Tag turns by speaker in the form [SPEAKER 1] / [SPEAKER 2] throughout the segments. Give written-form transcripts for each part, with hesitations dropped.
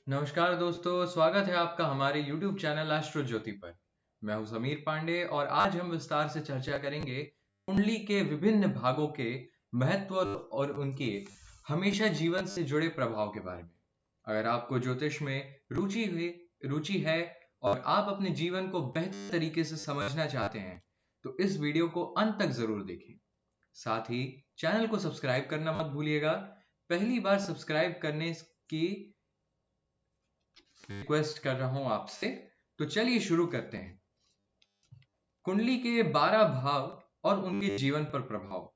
[SPEAKER 1] नमस्कार दोस्तों, स्वागत है आपका हमारे YouTube चैनल एस्ट्रो ज्योति पर। मैं हूं समीर पांडे और आज हम विस्तार से चर्चा करेंगे कुंडली के विभिन्न भागों के महत्व और उनके हमेशा जीवन से जुड़े प्रभाव के बारे में। अगर आपको ज्योतिष में रुचि है और आप अपने जीवन को बेहतर तरीके से समझना चाहते हैं तो इस वीडियो को अंत तक जरूर देखें। साथ ही चैनल को सब्सक्राइब करना मत भूलिएगा। पहली बार सब्सक्राइब करने की रिक्वेस्ट कर रहा हूं आपसे। तो चलिए शुरू करते हैं। कुंडली के 12 भाव और उनके जीवन पर प्रभाव।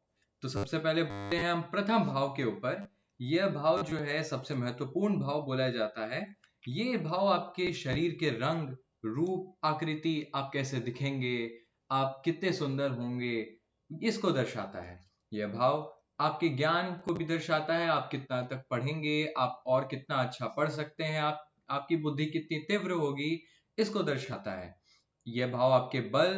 [SPEAKER 1] तो सबसे पहले बोलते हैं हम प्रथम भाव के ऊपर। यह भाव जो है सबसे महत्वपूर्ण भाव बोला जाता है। ये भाव आपके शरीर के रंग, रूप, आकृति, आप कैसे दिखेंगे, आप कितने सुंदर होंगे, इसको दर्शाता है। यह भाव आपके ज्ञान को भी दर्शाता है, आप कितना तक पढ़ेंगे, आप और कितना अच्छा पढ़ सकते हैं, आपकी बुद्धि कितनी तीव्र होगी, इसको दर्शाता है। यह भाव आपके बल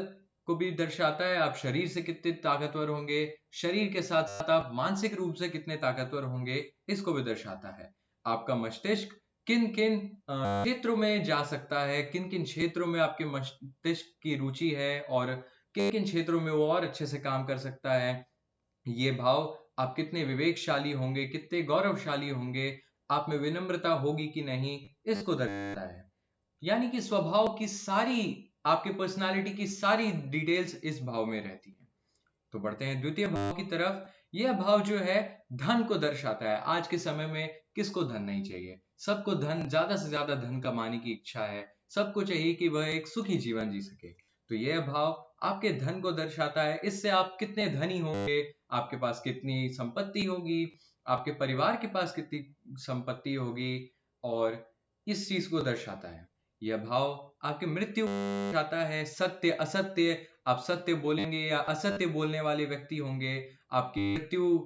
[SPEAKER 1] को भी दर्शाता है, आप शरीर से कितने ताकतवर होंगे, शरीर के साथ साथ आप मानसिक रूप से कितने ताकतवर होंगे, इसको भी दर्शाता है। आपका मस्तिष्क किन किन क्षेत्रों में जा सकता है, किन किन क्षेत्रों में आपके मस्तिष्क की रुचि है और किन किन क्षेत्रों में वो और अच्छे से काम कर सकता है। ये भाव आप कितने विवेकशाली होंगे, कितने गौरवशाली होंगे, आप में विनम्रता होगी कि नहीं, इसको दर्शाता है। यानी कि स्वभाव की सारी, आपके पर्सनालिटी की सारी डिटेल्स इस भाव में रहती है। तो बढ़ते हैं द्वितीय भाव की तरफ। यह भाव जो है धन को दर्शाता है। आज के समय में किसको धन नहीं चाहिए? सबको धन, ज्यादा से ज्यादा धन कमाने की इच्छा है। सबको चाहिए कि वह एक सुखी जीवन जी सके। तो यह भाव आपके धन को दर्शाता है। इससे आप कितने धनी होंगे, आपके पास कितनी संपत्ति होगी, आपके परिवार के पास कितनी संपत्ति होगी, और इस चीज को दर्शाता है। यह भाव आपकी मृत्यु दर्शाता है। सत्य असत्य, आप सत्य बोलेंगे या असत्य बोलने वाले व्यक्ति होंगे, आपकी मृत्यु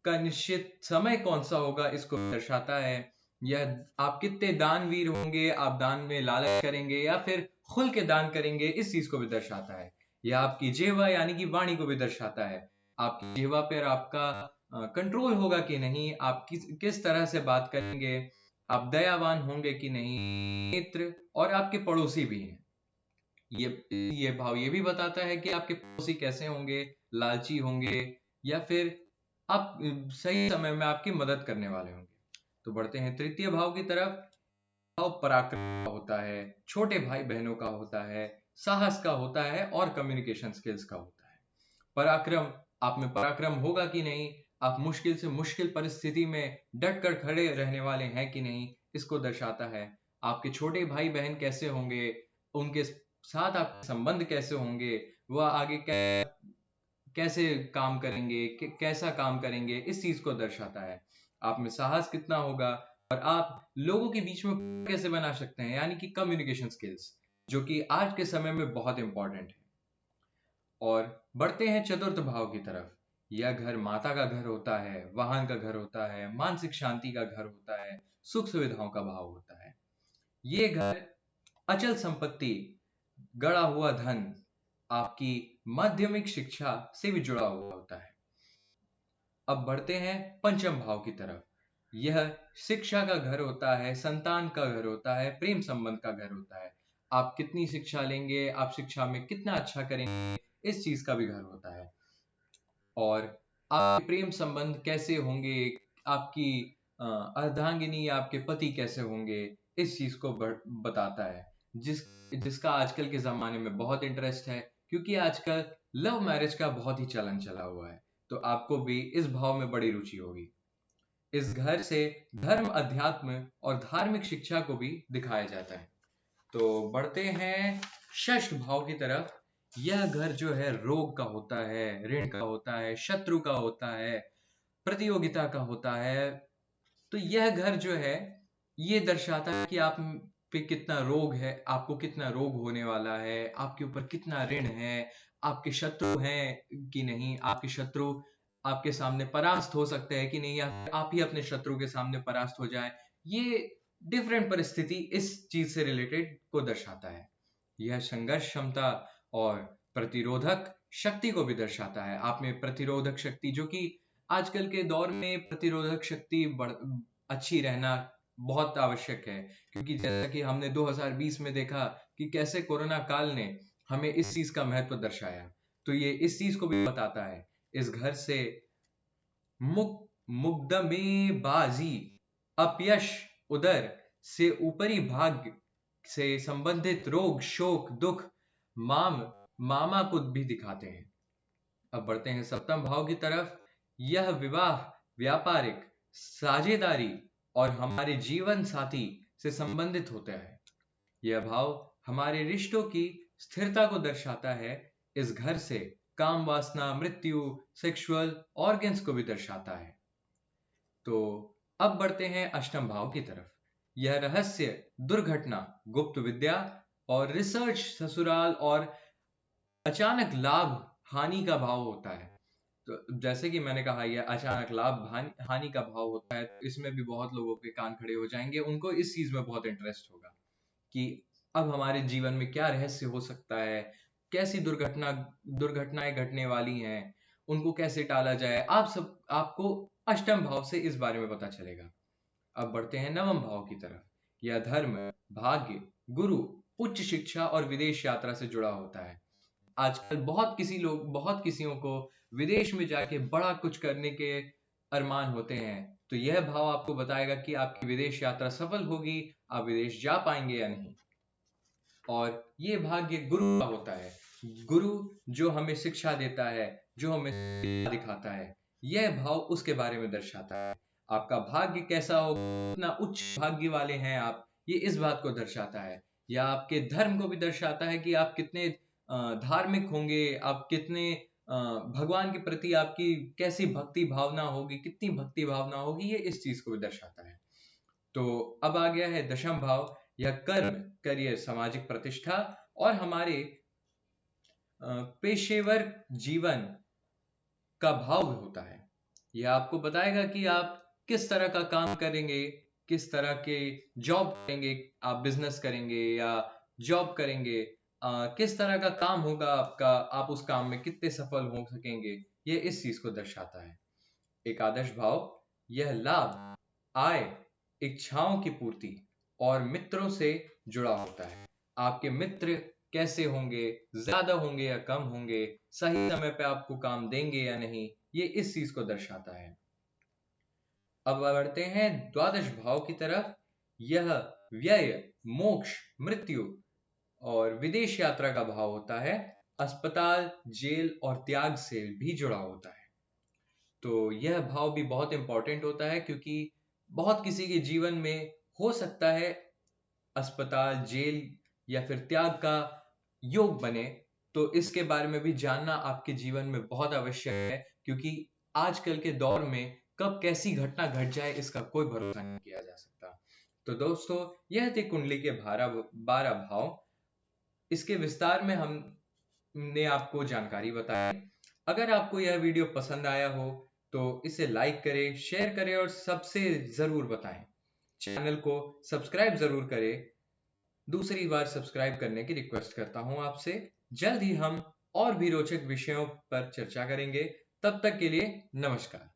[SPEAKER 1] का निश्चित समय कौन सा होगा, इसको दर्शाता है। यह आप कितने दानवीर होंगे, आप दान में लालच करेंगे या फिर खुल के दान करेंगे, इस चीज को भी दर्शाता है। यह आपकी जिह्वा यानी कि वाणी को भी दर्शाता है। आपकी जिह्वा पर आपका कंट्रोल होगा कि नहीं, आप किस तरह से बात करेंगे, आप दयावान होंगे कि नहीं, मित्र और आपके पड़ोसी भी हैं। ये भाव ये भी बताता है कि आपके पड़ोसी कैसे होंगे, लालची होंगे या फिर आप सही समय में आपकी मदद करने वाले होंगे। तो बढ़ते हैं तृतीय भाव की तरफ। भाव पराक्रम का होता है, छोटे भाई बहनों का होता है, साहस का होता है और कम्युनिकेशन स्किल्स का होता है। पराक्रम, आप में पराक्रम होगा कि नहीं, आप मुश्किल से मुश्किल परिस्थिति में डट कर खड़े रहने वाले हैं कि नहीं, इसको दर्शाता है। आपके छोटे भाई बहन कैसे होंगे, उनके साथ आपके संबंध कैसे होंगे, वह आगे कैसे काम करेंगे, कैसा काम करेंगे, इस चीज को दर्शाता है। आप में साहस कितना होगा और आप लोगों के बीच में कैसे बना सकते हैं, यानी कि कम्युनिकेशन स्किल्स, जो कि आज के समय में बहुत इंपॉर्टेंट है। और बढ़ते हैं चतुर्थ भाव की तरफ। यह घर माता का घर होता है, वाहन का घर होता है, मानसिक शांति का घर होता है, सुख सुविधाओं का भाव होता है। ये घर अचल संपत्ति, गड़ा हुआ धन, आपकी माध्यमिक शिक्षा से भी जुड़ा हुआ होता है। अब बढ़ते हैं पंचम भाव की तरफ। यह शिक्षा का घर होता है, संतान का घर होता है, प्रेम संबंध का घर होता है। आप कितनी शिक्षा लेंगे, आप शिक्षा में कितना अच्छा करेंगे, इस चीज का भी घर होता है। और आपके प्रेम संबंध कैसे होंगे, आपकी अर्धांगिनी या आपके पति कैसे होंगे, इस चीज को बताता है। जिसका आजकल के जमाने में बहुत इंटरेस्ट है, क्योंकि आजकल लव मैरिज का बहुत ही चलन चला हुआ है। तो आपको भी इस भाव में बड़ी रुचि होगी। इस घर से धर्म, अध्यात्म और धार्मिक शिक्षा को भी दिखाया जाता है। तो बढ़ते हैं षष्ठ भाव की तरफ। यह घर जो है रोग का होता है, ऋण का होता है, शत्रु का होता है, प्रतियोगिता का होता है। तो यह घर जो है ये दर्शाता है कि आप पे कितना रोग है, आपको कितना रोग होने वाला है, आपके ऊपर कितना ऋण है, आपके शत्रु हैं कि नहीं, आपके शत्रु आपके सामने परास्त हो सकते हैं कि नहीं, या आप ही अपने शत्रु के सामने परास्त हो जाए। ये डिफरेंट परिस्थिति इस चीज से रिलेटेड को दर्शाता है। यह संघर्ष क्षमता और प्रतिरोधक शक्ति को भी दर्शाता है। आप में प्रतिरोधक शक्ति, जो कि आजकल के दौर में प्रतिरोधक शक्ति अच्छी रहना बहुत आवश्यक है, क्योंकि जैसा कि हमने 2020 में देखा कि कैसे कोरोना काल ने हमें इस चीज का महत्व दर्शाया, तो ये इस चीज को भी बताता है। इस घर से मुकदमेबाजी, अपयश, उदर से ऊपरी भाग से संबंधित रोग, शोक, दुख, मामा को भी दिखाते हैं। अब बढ़ते हैं सप्तम भाव की तरफ। यह विवाह, व्यापारिक, साझेदारी और हमारे जीवन साथी से संबंधित होता है। यह भाव हमारे रिश्तों की स्थिरता को दर्शाता है। इस घर से काम वासना, मृत्यु, सेक्सुअल ऑर्गन्स को भी दर्शाता है। तो अब बढ़ते हैं अष्टम भाव की तरफ। यह रहस्य, दुर्घटना, गुप्त विद्या और रिसर्च, ससुराल और अचानक लाभ हानि का भाव होता है। तो जैसे कि मैंने कहा, यह अचानक लाभ हानि का भाव होता है, तो इसमें भी बहुत लोगों के कान खड़े हो जाएंगे। उनको इस चीज में बहुत इंटरेस्ट होगा कि अब हमारे जीवन में क्या रहस्य हो सकता है, कैसी दुर्घटनाएं घटने वाली हैं, उनको कैसे टाला जाए। आपको अष्टम भाव से इस बारे में पता चलेगा। अब बढ़ते हैं नवम भाव की तरफ। यह धर्म, भाग्य, गुरु, उच्च शिक्षा और विदेश यात्रा से जुड़ा होता है। आजकल बहुत किसियों को विदेश में जाके बड़ा कुछ करने के अरमान होते हैं, तो यह भाव आपको बताएगा कि आपकी विदेश यात्रा सफल होगी, आप विदेश जा पाएंगे या नहीं। और ये भाग्य गुरु का होता है। गुरु जो हमें शिक्षा देता है, जो हमें दिखाता है, यह भाव उसके बारे में दर्शाता है। आपका भाग्य कैसा हो, कितना उच्च भाग्य वाले हैं आप, ये इस बात को दर्शाता है। या आपके धर्म को भी दर्शाता है कि आप कितने धार्मिक होंगे, आप कितने भगवान के प्रति आपकी कैसी भक्ति भावना होगी, कितनी भक्ति भावना होगी, ये इस चीज को भी दर्शाता है। तो अब आ गया है दशम भाव। यह कर्म, करियर, सामाजिक प्रतिष्ठा और हमारे पेशेवर जीवन का भाव होता है। यह आपको बताएगा कि आप किस तरह का काम करेंगे, किस तरह के जॉब करेंगे, आप बिजनेस करेंगे या जॉब करेंगे, किस तरह का काम होगा आपका, आप उस काम में कितने सफल हो सकेंगे, ये इस चीज को दर्शाता है। एकादश भाव, यह लाभ, आय, इच्छाओं की पूर्ति और मित्रों से जुड़ा होता है। आपके मित्र कैसे होंगे, ज्यादा होंगे या कम होंगे, सही समय पे आपको काम देंगे या नहीं, ये इस चीज को दर्शाता है। अब बढ़ते हैं द्वादश भाव की तरफ। यह व्यय, मोक्ष, मृत्यु और विदेश यात्रा का भाव होता है। अस्पताल, जेल और त्याग से भी जुड़ा होता है। तो यह भाव भी बहुत इंपॉर्टेंट होता है, क्योंकि बहुत किसी के जीवन में हो सकता है अस्पताल, जेल या फिर त्याग का योग बने। तो इसके बारे में भी जानना आपके जीवन में बहुत आवश्यक है, क्योंकि आजकल के दौर में कब कैसी घटना घट जाए इसका कोई भरोसा नहीं किया जा सकता। तो दोस्तों, यह थे कुंडली के 12 भाव। इसके विस्तार में हमने आपको जानकारी बताई। अगर आपको यह वीडियो पसंद आया हो तो इसे लाइक करें, शेयर करें और सबसे जरूर बताएं। चैनल को सब्सक्राइब जरूर करें। दूसरी बार सब्सक्राइब करने की रिक्वेस्ट करता हूं आपसे। जल्द ही हम और भी रोचक विषयों पर चर्चा करेंगे। तब तक के लिए नमस्कार।